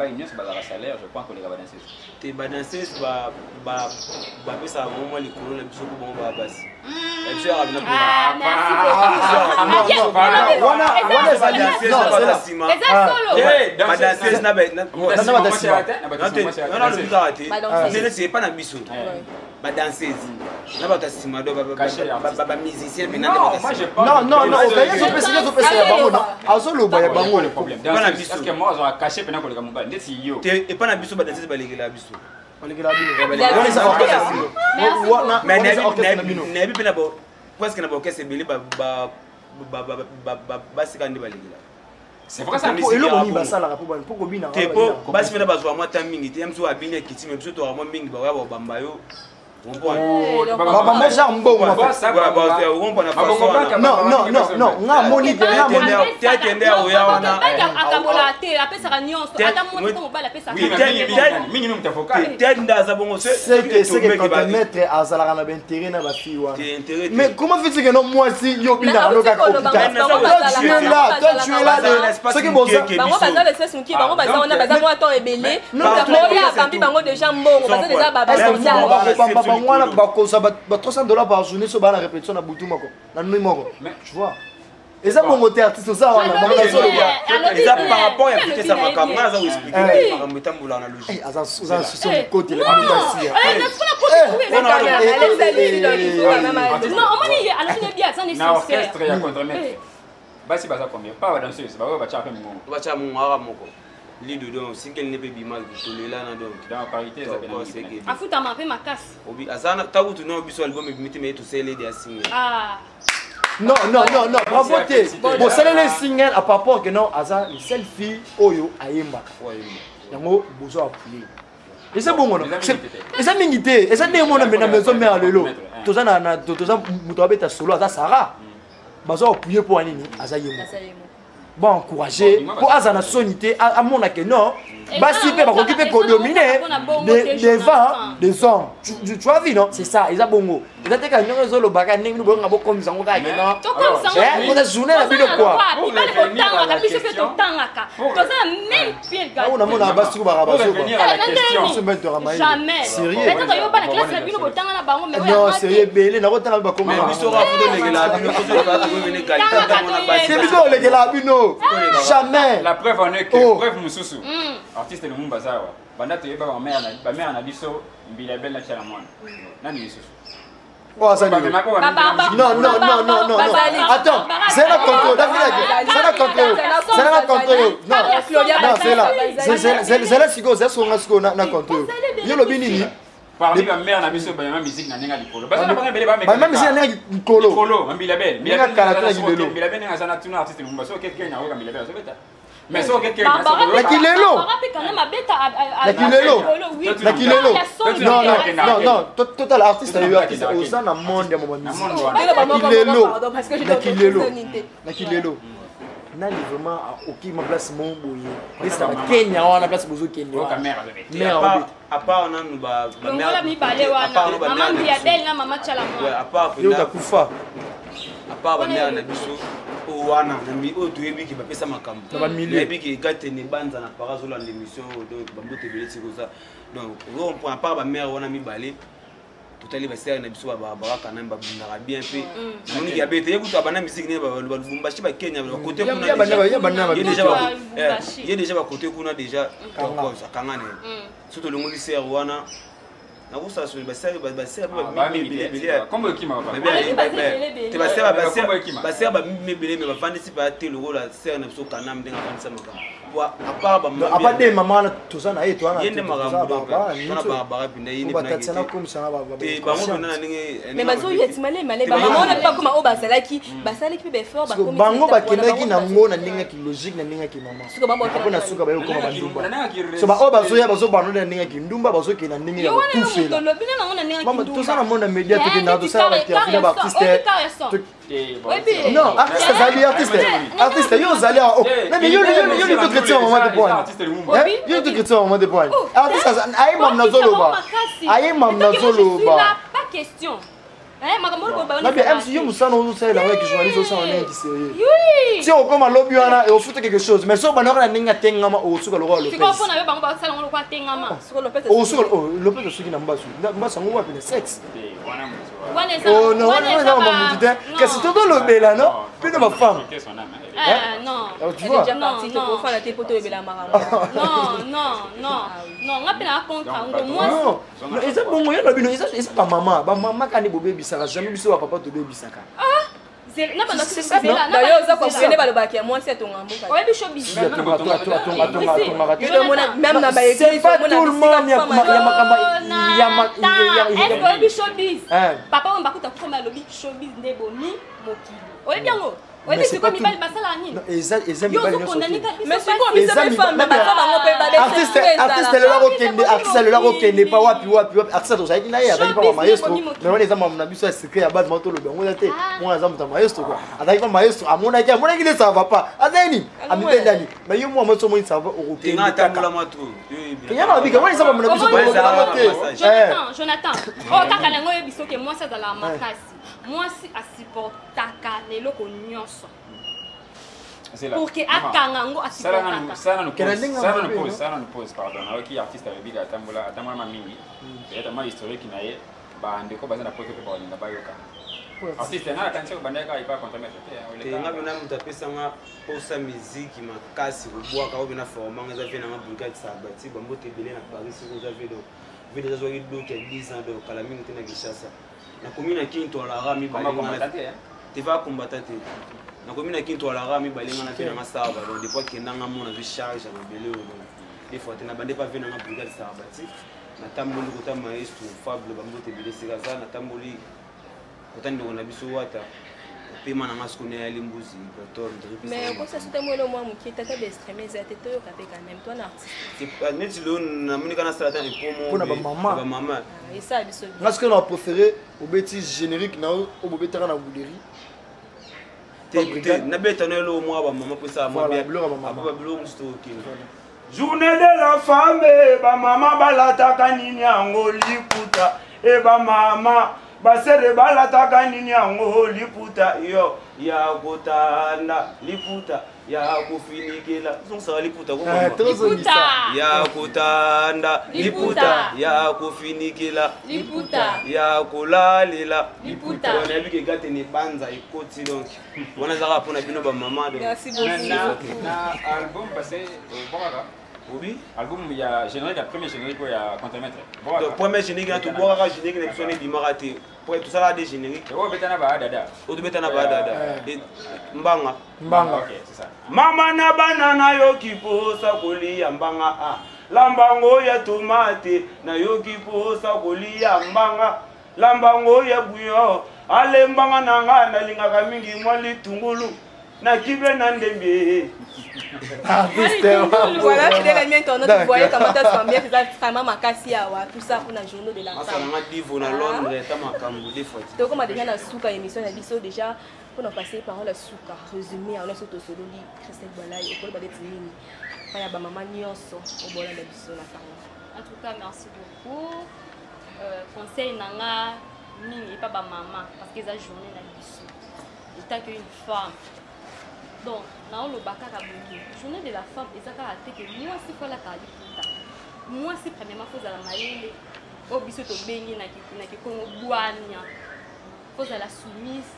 salaire, je pense que les gamins dansent. Les danseuses, ça va vraiment les courir, les bisous pour moi, merci c'est vrai ça. Mais comment fais-tu que non moi si yo bina no ka hôpital? Tu es là ce que bon ça bango baza le sens muki bango baza on a baza moi temps ebelé moya bambi bango déjà mbongo baza déjà baba bango ba kosa ba $300 par journée so ba la répétition na butu moko na nuit moko tu vois. Et ça bon côté artiste ça on a ça par rapport à écouter ça makamna ça expliquer par metambola analogie ça sur le côté la musique non on m'a dit alors c'est bien ça nécessaire na orchestre ya contre-maître basi baza combien pas danseuse ba ba cha pe mungu ba cha mungu ara moko lido donc single ne peut bima tolela na donc dans parité ça bien afuta ma pe makasi obi azana tabu tu no biso album miti me to sele de single non bravo te bon c'est le single à par rapport que non aza le seul fille oyo ayemba yango bozo appuyer et c'est bon non et ça mingité et ça ne mona na maison mais alelo toza na toza muto abeta solo aza Sarah bazo appuyer pour anini aza yemba bon encourager pour aza na sonité à mon que non basi pe ba occuper ko dominer devant des hommes tu as vu non c'est ça ils a bongo ils a te ka nyongo zo lo baka ndenge no bonga bokomi sango ka ke non on a journée la bino quoi on a mon basi ko ba baso jamais sérieux non sérieux belé na ko tanga ba komi biso ra fudo legela bino ko zo ba ko vene kalita mona basi c'est biso legela bino jamais la preuve en est que preuve mususu artiste le monde bazawa banda to yeba ba mère na biso mbila belle na chala mwana nani biso oh ça non attends c'est la contrôle c'est la contrôle non c'est la sigo c'est son asko na contrôle yo lobi nini parmi ba mère na biso ba musique na ninga likolo basa na banga bele ba ba musique na ninga likolo mbila belle mbila belle nga sana tuna artiste le monde so quelqu'un na ko mbila belle so beta mais so quelqu'un la kilelo non total artiste oza na monde ya mama na kilelo nani vraiment oki ma place mon boye resta na Kenya wana place bozo Kenya caméra à part on a ba mère mi balé wana maman bi abel na mama chala moi à part yo takufa à part ba mère na biso wana nami o to yebi ki ba pesa makambo na ba milieu yebi ki gatene banza na parazo la l'émission donc ba mbote beleti ko ça donc on prend à part ba mère wana mi balé totali ba sere na biso ba kana ba bundara bien pe moni ki abete yekuta bana musique ne ba lubumbashi ba Kenya ba côté kuna déjà ba côté kuna déjà donc ça kangane surtout le ngoli sere wana na kusa so ba sere ba comme qui m'a pas te ba sere ba mebele me ba vandisi ba te lo la sere na biso kana mdenga vandisa makamba apa de mama na toza na yeto ana yende makambo tona ba pinda yini ba tatsana comme ça ba te ba mo na ninge mais bazo yeti male ba mama na pas comme o basalaki pe fort ba comme bango ba kendaki na ngo na ninga ki logique na ninga ki mama suka ba mo na suka ba yo koma ba ndumba so ba o bazo ya bazo bano na ninga ki ndumba bazo ke na ninga ya kufela mama toza na mona media te na to sa ba artiste Non, artiste azali artiste yo zali mais yo tout chrétien au moment de point. Yo tout chrétien au moment de point. Artiste ay mam na zoloba. Ay mam na zoloba. Pas question. Mais même si yo musana on sait la que journaliste au sang est sérieux. Oui. Si on comme à lobby on a et on fout quelque chose mais so banora ninga tengama o suka lo lo. Tu comprends na bango ba sala ngolo kwa tengama. O suka lo pe suki na mbasu. Mbasu ngo wapi le sexe. Oh non, que c'est tout le bel non? Plus de ma femme. Non. Tu vois? Non, on appelle un contrat. Non, c'est bon, moi, c'est pas maman. Maman, quand il bébé, ça jamais vu ça, papa, te bébé, ça. C'est ça, d'ailleurs, ça fonctionne pas le bac. Moi, c'est ton amour. Ouais, mais showbiz. Même dans ma église, c'est pas tout le monde. Il y a showbiz. Papa, on va écouter comment le showbiz n'est pas mis mokili. Ouais, bien gros. Ouais, mais c'est comme il va le passer la nuit. Non, ils aiment pas les choses. Mais c'est bon, ils aiment pas. Artiste le laro kende pas wapi artiste to ça qui na ya pas maestro mais on les amis na biso secret ya bad moto le bango te moi les amis ta maestro quoi ataki pas maestro amona ki ça va pas azeni amite ndani mais yo moi moto moi ça va au te na tambola moto il y a pas bika moi les amis na biso Jonathan oh kaka nango yebiso ke moi ça dans la makasi moi si asupportaka leloko nyonso pour que akangango asupportaka ça nous pose pardon qui artiste avec biga tambola ma mingi et tellement historique na ye ba ndeko baza na poke pour balinga bayoka artiste na kanisa bandeka ipa contre te ngabe na mutapesa nga posa musique makasi kubwaka obina forma nga vena nga bulka tsabati bambo tebele na Paris ko za vedo vedo zo yi bloqué 10 ans de kala mingi tena Kinshasa na commune Kinto la rami ba te va combattre na commune Kinto la rami ba lenga na tena nga saba donc des fois que nanga mona vi charge na belé des fois tena bande pas vena nga bulka tsabati na tamboli kota maestro Fable bambo tebele sikaza na tamboli kotandi on a biso wata pema na ngasko ne ya limbuzi plateau mais quand ça c'était moi le moi qui était d'extrême ça était toi quand même toi artiste c'est net le na monika na strata et pour ba maman et ça biso parce que on a préféré au bêtise générique na au bobetara na boulerie te na beta no lo moi ba maman pour ça moi bien ba blog stock journée de la femme ba maman balataka nini yango liputa e ba maman basere balataka nini yango liputa yo ya kotanda liputa ya kufinikila zonsa liputa ko ya kotanda liputa ya kufinikila liputa ya kulalela liputa on a vu que gâte ni banza ikoti donc on a zara pour na bino ba maman donc merci beaucoup na album passé bonga oui album il y a générique la première générique il y a contre-maître le premier générique là tout boire générique les personnes di marati pour tout ça des génériques o betana ba dada o betana ba dada mbanga OK c'est ça mama na banana yo kiposa kolia mbanga a lambango ya tomate na yo kiposa kolia mbanga lambango ya buyo ale mbanga nanga na linga mingi mwali tungulu na kibe na ndembe voilà c'est les miens tournent vous voyez comment ça se fait bien c'est vraiment makasi awa tout ça pour la journée de la femme ça na divo na Londres ta makambo des fois donc comme déjà na souka émission na biso déjà pour nous passer par la souka résumé en auto solo li Christelle Balay au col badet nini pa ya ba maman nyonso au bola na biso na femme en tout cas merci beaucoup conseil nanga mingi pa ba maman parce que ça journée na biso étant qu'une femme donc na le bakaka bongi journée de la femme ezaka ate que moi si fala ka liputa moi si premièrement faut la mayele o biso to bengi na kikongo bwania faut la soumise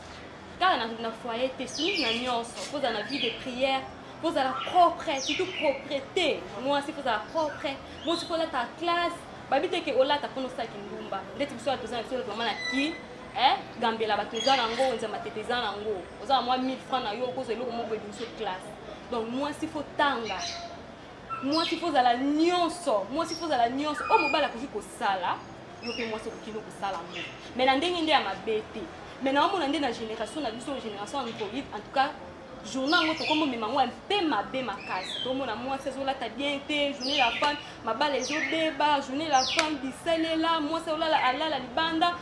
car na foyer te soumise na nyonso faut la vie de prière faut la propre surtout propreté moi si faut la propre moi si faut la ta classe babite ke ola ta kono sa kindumba ndeti biso atozana biso vraiment na ki gambela batoza nango nzamba teteza nango oza moi 1000 francs na yo ko zelo ko mo beduso classe donc moi s'il faut tanga moi s'il faut za la nyonso o mobala ko ko sala yo pe moi so kino ko sala mo mais na ndenge nde ya mabete mais na mona nde na génération na biso génération en Covid en tout cas journal ngo to komo memango mpe mabe makasi to mona moi sezola ta bien te journée la femme mabala ezo beba journée la femme biselela moi sezola ala la libanda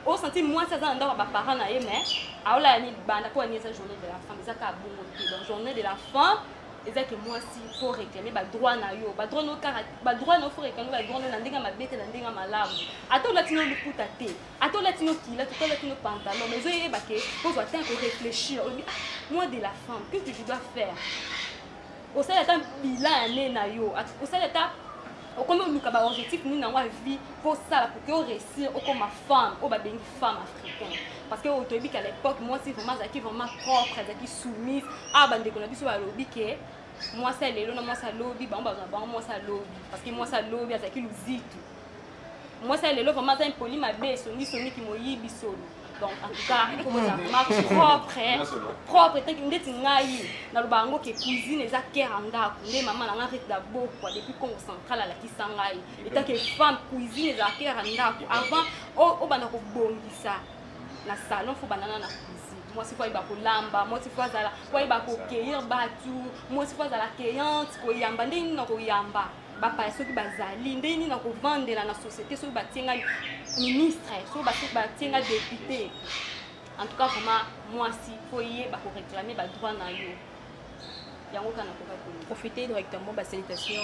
au senti moi ça dans ndako ba parents na ye mais aola ni banda ko ni eza journée de la femme eza ka bongo te donc journée de la femme eza que moi si faut réclamer ba droit na yo ba droit no kara ba droit no faut réclamer ba droit no na ndinga mabete na ndinga malamu ato latino luputa te ato latino kila to latino pantalon mais oye ba ke faut doit temps pour réfléchir moi de la femme qu'est-ce que je dois faire au ça est un bilan année na yo au ça est comme on a un objectif nous dans la vie pour ça pour que on réussir comme ma femme ou une femme africaine parce que au début qu'à l'époque moi c'est vraiment ça qui vraiment propre ça qui soumise ah bande qu'on a vu sur la lobby que moi c'est les lois moi ça lobby bon moi ça lobby parce que moi ça lobby ça qui nous dit tout moi c'est les lois vraiment ça impoli ma baisse ni qui moyi bisolo donc en tout cas comment ça marche propre tant que ndeti ngai na lobango ke cuisine eza keranga nde maman na ngaki d'abord quoi depuis Congo central la kisangai et tant que femme cuisine eza keranga avant o bana ko bongisa na salon faut banana na cuisine moi c'est quoi il va ko lamba moi c'est quoi ça quoi il va ko cueillir batu moi c'est quoi ça la cueillante ko yamba nde na ko yamba bapa soki bazali ndeni na ko vendre na société soki batenga ministre soki batenga député en tout cas vraiment moi si faut y ba ko réclamer ba droit na yo yango kana ko ba profiter directement ba salutation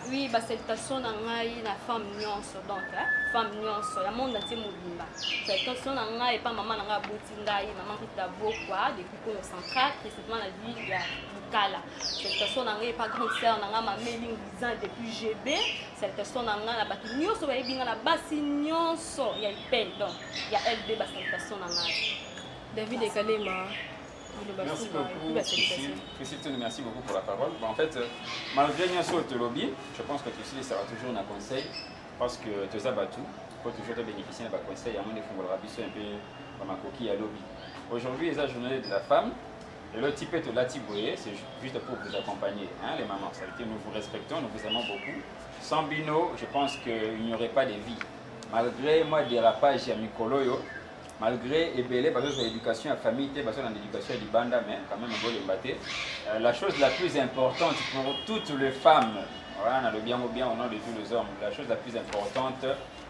oui ba salutation na ngai na femme nyonso donc femme nyonso ya monde ati mobimba salutation na ngai pa maman na ngai boti ngai maman Rita Bokwa depuis Congo central précisément la ville ya Kala salutation na ngai pa grande sœur na ngai Mameling Bizan depuis GB salutation na ngai na batu nyonso ba yebinga na basi nyonso ya ipel donc ya LD ba salutation na ngai David Ekalema. Merci beaucoup, Christine, merci beaucoup pour la parole. Bon, en fait, malgré le lobby, je pense que tu sais, ça va toujours un conseil parce que tu as battu, tu peux toujours te bénéficier d'un conseil à mon effet, on va un peu comme un coquille à lobby. Aujourd'hui, les journée de la femme, et le type de la Tiboué, c'est juste pour vous accompagner, hein, les mamans. Ça veut dire nous vous respectons, nous vous aimons beaucoup. Sans Bino, je pense qu'il n'y aurait pas de vie. Malgré moi, dérapage à Mikoloyo, malgré Ebele, parce que l'éducation à famille, parce que l'éducation à Libanda, mais quand même on doit les battre. La chose la plus importante pour toutes les femmes, voilà, on a le bien au nom de tous les hommes, la chose la plus importante,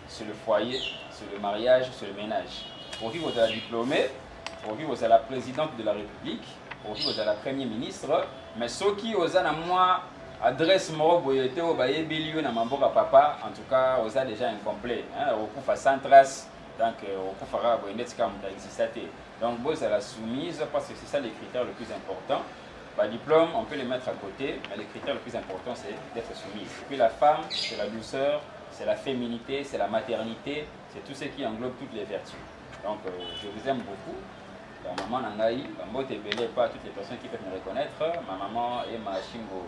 c'est le foyer, c'est le mariage, c'est le ménage. Pour qui vous êtes diplômé, pour qui vous êtes la présidente de la République, pour qui vous êtes la première ministre, mais ceux qui osent à moi adresse moi boyete au baye bilio na mamboka papa, en tout cas aux a déjà incomplet, hein, au coup sans trace. Donc, on fera donc, vous la soumise parce que c'est ça les critères le plus important. Bah, diplôme, on peut les mettre à côté, mais les critères le plus important, c'est d'être soumise. Et puis la femme, c'est la douceur, c'est la féminité, c'est la maternité, c'est tout ce qui englobe toutes les vertus. Donc, je vous aime beaucoup. La maman Nangaï, pas toutes les personnes qui peuvent me reconnaître. Ma maman est ma Chingo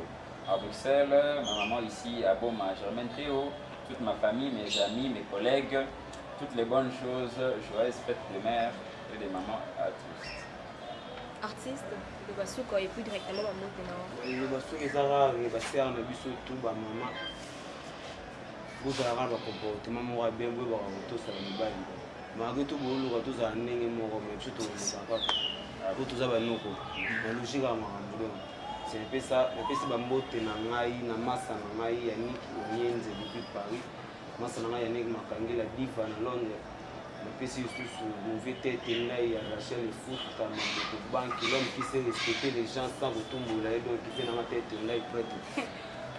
à Bruxelles, ma maman ici à Boma, Germaine Théo, toute ma famille, mes amis, mes collègues. Toutes les bonnes choses, joyeuses fêtes de mère et de maman à tous. Artiste, le Basuko et plus directement à Montena. Le Basuko est rare, le Basuko est tout bas maman. Vous avez un comportement, moi bien vous avoir tout ça le bail. Malgré tout vous le tout ça n'est pas mon mais tout ça pas. Vous tout ça va nous quoi. La logique à moi. C'est un peu ça, un peu si bambote na ngai na massa na ngai ya Nick Nyenze depuis Paris. Moi, je suis allé à Diva à Londres. Je suis allé à Rachel et Foot, à la banque. L'homme qui sait respecter les gens sans retomber, donc qui fait dans ma tête, il est prêt.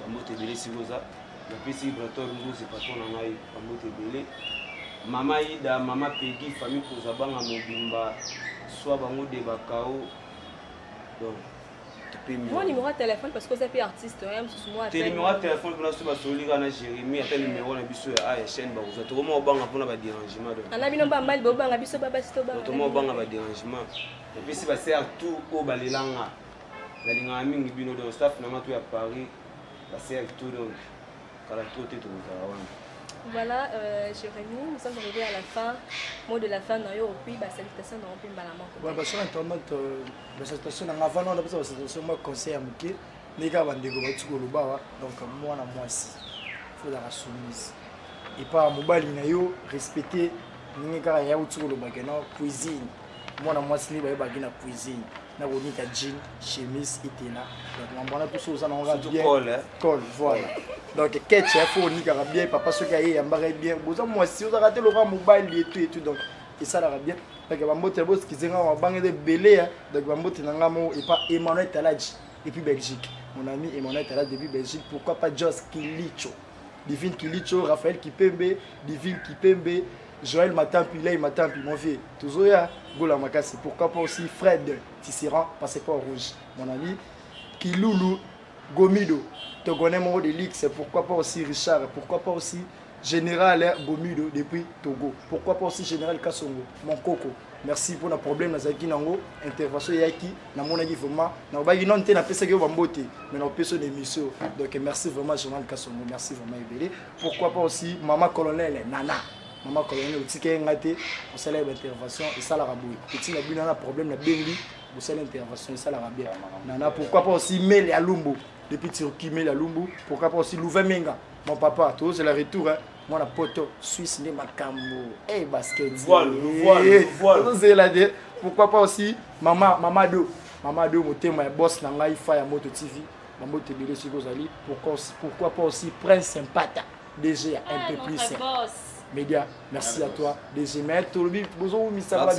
Je suis allé à je suis allé à Maman Ida, Maman Peggy, famille pour Zabanga Mobimba, soit Bango de Bakao. Moi, numéro de téléphone parce que vous êtes artiste. Le numéro de téléphone pour l'instant, c'est Jérémy. Il y a le numéro de la chaîne. Vous êtes vraiment bon pour le dérangement. On a bien mal, bon, on a bien baba stoba. Vraiment bon pour le dérangement. Et puis si vous avez tout au balilanga, la ligne aming bino de staff n'a pas à Paris, la serre tout donc caractère tout Voilà, Jérémy, nous sommes arrivés à la fin. Mot de la fin, dans le pays, salutation dans le pays, voilà, sur Internet, la salutation, avant, on a besoin de la salutation, moi, conseil à Mouké, les gars, donc moi, aussi, il faut la soumise. Et pas mobile, il faut respecter les gars, il y a une cuisine. Moi, si je suis la cuisine. Na bonita jean, chemise et tena. Donc on a tout ça on a bien. Col, voilà. Donc ketchup faut ni bien papa ce qui est embarré bien. Vous moi si vous avez raté le mobile et tout donc et ça la bien donc bambote boss qui zenga wa bange de belé donc bambote nanga mo et pas Emmanuel Taladji depuis Belgique mon ami Emmanuel Taladji depuis Belgique pourquoi pas Jos Kilicho Divine Kilicho Raphaël Kipembe Divine Kipembe Joël Matampi Lay Matampi mon vieux toujours ya Gola Makasi pourquoi pas aussi Fred Tisserand passeport rouge mon ami Kiloulou Gomido te connais mon de ligue c'est pourquoi pas aussi Richard pourquoi pas aussi Général Gomido depuis Togo. Pourquoi pas aussi Général Kassongo, mon coco. Merci pour le problème na zaki nango intervention yaki na mon avis vraiment na ba non te na pesa ke bambote mais na pesa d'émission. Donc merci vraiment Général Kassongo, merci vraiment Ebele. Pourquoi pas aussi maman colonel Nana. Maman colonel otike ngate pour cela intervention et ça la rabouille. Petit na bina na problème na bengi pour cela intervention et ça la rabia. Nana pourquoi pas aussi Mel Alumbo depuis Turquie Mel Alumbo. Pourquoi pas aussi Louvain Menga. Mon papa, tout c'est le retour hein. Mon poto Suisse né Makambo et basket voile c'est la dire pourquoi pas aussi Mamadou motema ya boss na ngai fa ya Moto TV Mambo Tebele Sikozali pourquoi pas aussi Prince Sympata DG un peu plus média merci à toi DG mais tolobi bozo misaba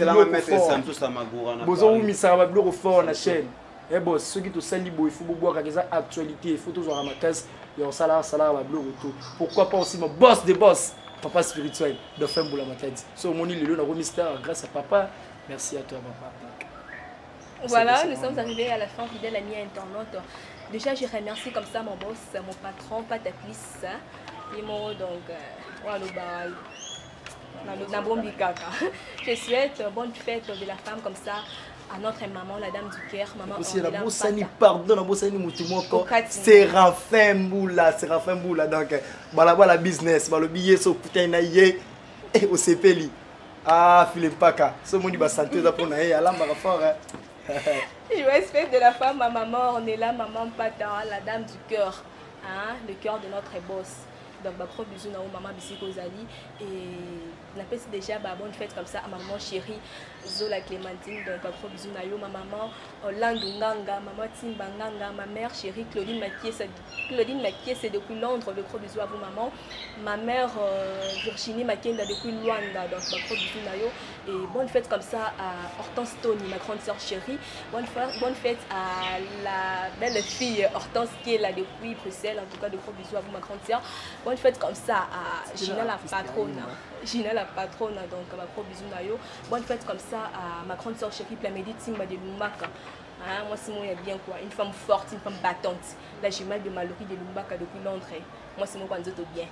bilo fort na chaîne et boss ceux qui te sali bo il faut boire quelque actualité il faut toujours ramasse et on salaire va bleu retour pourquoi pas aussi mon boss de boss papa spirituel de Femboula Matadi so moni le na mystère grâce à papa merci à toi papa voilà nous sommes arrivés à la fin fidèle ami internaute déjà je remercie comme ça mon boss mon patron Pataplis et mon donc voilà je souhaite bonne fête de la femme comme ça à notre maman, la dame du cœur, maman aussi la Boussani, pardon, la Boussani Moutimoko, Séraphin Boula, donc, la business, le billet, so putain, et au CPLI. Ah, Philippe Paka, ce monde va santé d'après, fort. Je respecte de la femme, ma maman, on est là, maman Pata, la dame du cœur, hein, le cœur de notre boss. Donc, gros bisous à maman Bissiko Zali et on appelle déjà bonne fête comme ça à maman chérie Zola Clémentine. Donc, gros bisous à ma maman Landunganga, maman Timbanganga, ma mère chérie Claudine Maquier, c'est depuis Londres. Le gros bisous à vous, maman. Ma mère Virginie Makenda depuis Luanda. Donc, gros bisous à yo. Et bonne fête comme ça à Hortense Tony, ma grande soeur chérie. Bonne fête à la belle fille Hortense qui est là depuis Bruxelles. En tout cas, de gros bisous à vous, ma grande soeur. Bonne fête comme ça à Gina la patronne. Gina la patronne, donc ma gros bisous à yo. Bonne fête comme ça à ma grande soeur chérie Plamedi Timba de Lumbaka. Hein, moi, c'est moi, il y a bien quoi. Une femme forte, une femme battante. La jumelle de Mallory de Lumbaka depuis Londres. Moi, c'est moi quand je te bien.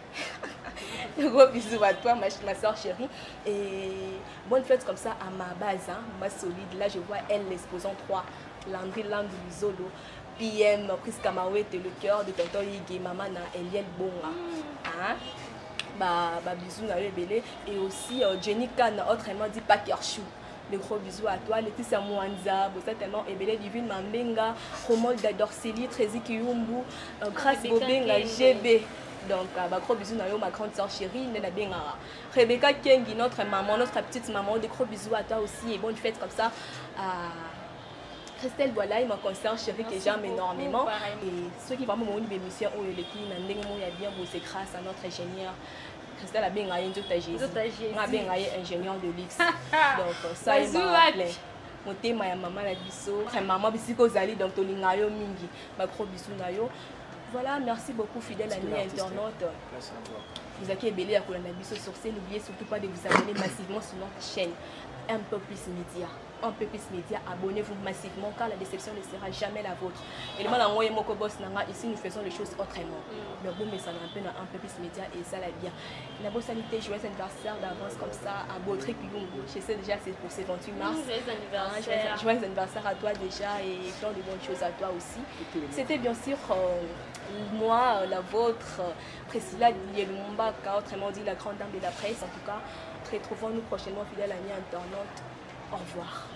Gros bisous à toi, ma soeur chérie. Et bonne fête comme ça à ma base, hein, ma solide. Là, je vois elle, l'exposant 3, Landry Landry-Zolo. PM, Chris Kamawet, le cœur de tonton Yigé, maman Eliel Bonga. Hein? Bisous à Ebele. Et aussi Jenny Khan, autrement dit Pakerchou. De gros bisous à toi. Laetitia Mwanza, certainement Ebele Divine Mambenga, Romol Dadorseli, Trézi Kiyumbu, Grace Bobenga, GB. Donc, gros bisous à ma grande soeur chérie, Rebecca Kengi, notre maman, notre petite maman. De gros bisous à toi aussi et bonne fête comme ça. Christelle, voilà, il m'a concerne chérie que j'aime énormément. Et ceux qui vraiment m'ont dit l'émission où il est bien bossé grâce à notre ingénieur. Christelle a bien gagné ingénieur de luxe. Donc ça il m'a plein. Mon thème ma maman la biso, maman bisiko zali donc tolingayo mingi. Ma gros bisous nayo. Voilà, merci beaucoup fidèle amis internautes. Vous avez belé à Kolana Biso sur scène, n'oubliez surtout pas de vous abonner massivement sur notre chaîne Un peu plus média. Un peu plus média, abonnez-vous massivement car la déception ne sera jamais la vôtre. Et ici nous faisons les choses autrement. Mais bon, mais ça un peu plus média et ça la bien. La bonne sanité, joyeux anniversaire d'avance comme ça à Baudric Lungu. Je sais déjà c'est pour ce 28 mars. Joyeux anniversaire à toi déjà et plein de bonnes choses à toi aussi. C'était bien sûr moi, la vôtre, Priscilla Lumumba, autrement dit la grande dame de la presse. En tout cas, retrouvons-nous prochainement fidèles amis internautes. Au revoir.